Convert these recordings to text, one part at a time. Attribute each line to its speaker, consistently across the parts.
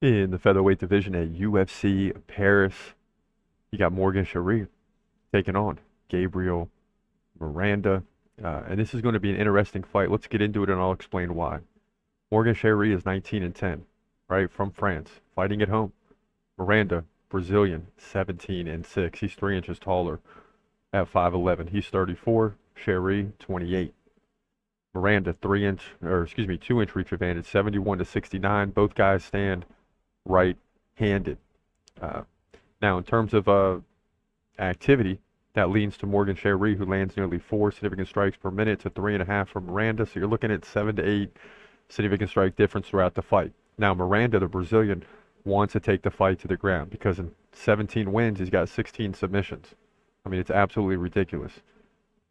Speaker 1: In the featherweight division at UFC Paris, you got Morgan Charriere taking on Gabriel Miranda. And this is going to be an interesting fight. Let's get into it and I'll explain why. Morgan Charriere is 19 and 10, right, from France, fighting at home. Miranda, Brazilian, 17 and 6. He's 3 inches taller at 5'11. He's 34. Charriere, 28. Miranda, 2-inch reach advantage, 71 to 69. Both guys stand right-handed. Uh, Now, in terms of activity, that leans to Morgan Charriere, who lands nearly 4 significant strikes per minute to 3.5 from Miranda. So you're looking at 7 to 8 significant strike difference throughout the fight. Now, Miranda, the Brazilian, wants to take the fight to the ground because in 17 wins, he's got 16 submissions. I mean, it's absolutely ridiculous.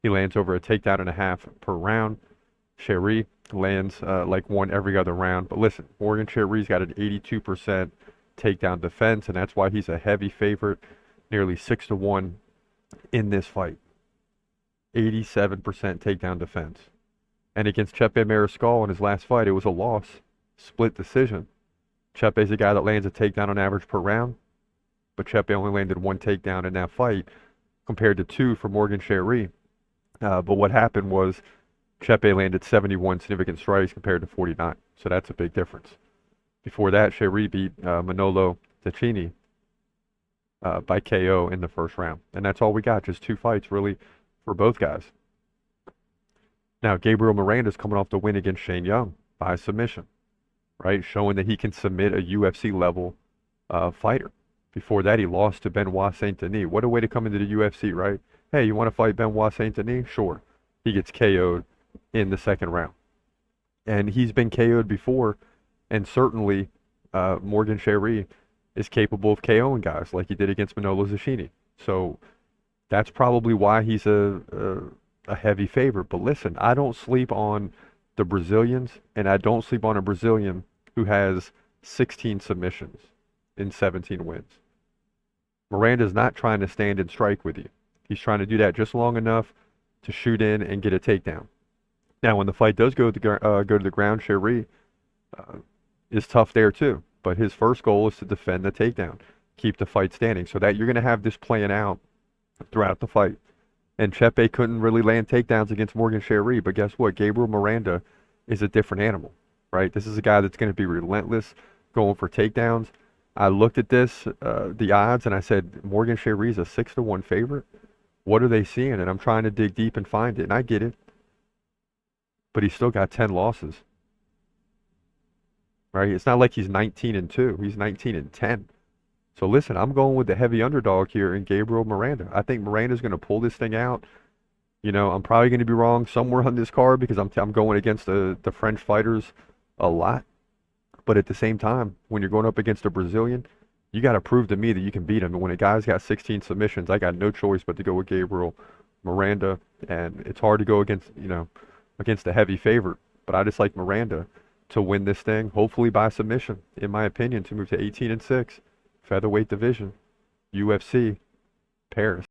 Speaker 1: He lands over a takedown and a half per round. Charriere lands like one every other round. But listen, Morgan Charriere's got an 82% takedown defense, and that's why he's a heavy favorite, nearly 6-1 in this fight. 87% takedown defense. And against Chepe Mariscal in his last fight, it was a loss, split decision. Chepe's a guy that lands a takedown on average per round, but Chepe only landed one takedown in that fight compared to 2 for Morgan Charriere. But what happened was Chepe landed 71 significant strikes compared to 49, so that's a big difference. Before that, Charriere beat Manolo Ticini by KO in the first round. And that's all we got, just 2 fights really for both guys. Now, Gabriel Miranda's coming off the win against Shane Young by submission, right? Showing that he can submit a UFC level fighter. Before that, he lost to Benoit Saint-Denis. What a way to come into the UFC, right? Hey, you want to fight Benoit Saint-Denis? Sure. He gets KO'd in the second round. And he's been KO'd before, and certainly Morgan Charriere is capable of KOing guys like he did against Manolo Ticini. So that's probably why he's a heavy favorite. But listen, I don't sleep on the Brazilians, and I don't sleep on a Brazilian who has 16 submissions in 17 wins. Miranda's not trying to stand and strike with you. He's trying to do that just long enough to shoot in and get a takedown. Now, when the fight does go to the ground, Charriere is tough there too. But his first goal is to defend the takedown, keep the fight standing, so that you're going to have this playing out throughout the fight. And Chepe couldn't really land takedowns against Morgan Charriere, but guess what? Gabriel Miranda is a different animal, right? This is a guy that's going to be relentless, going for takedowns. I looked at the odds, and I said, Morgan Charriere's a 6-1 favorite. What are they seeing? And I'm trying to dig deep and find it, and I get it. But he's still got 10 losses, right? It's not like he's 19 and 2. He's 19 and 10. So listen, I'm going with the heavy underdog here in Gabriel Miranda. I think Miranda's going to pull this thing out. You know, I'm probably going to be wrong somewhere on this card because I'm going against the French fighters a lot. But at the same time, when you're going up against a Brazilian, you got to prove to me that you can beat him. And when a guy's got 16 submissions, I got no choice but to go with Gabriel Miranda. And it's hard to go against a heavy favorite. But I just like Miranda to win this thing, hopefully by submission, in my opinion, to move to 18 and 6, featherweight division, UFC, Paris.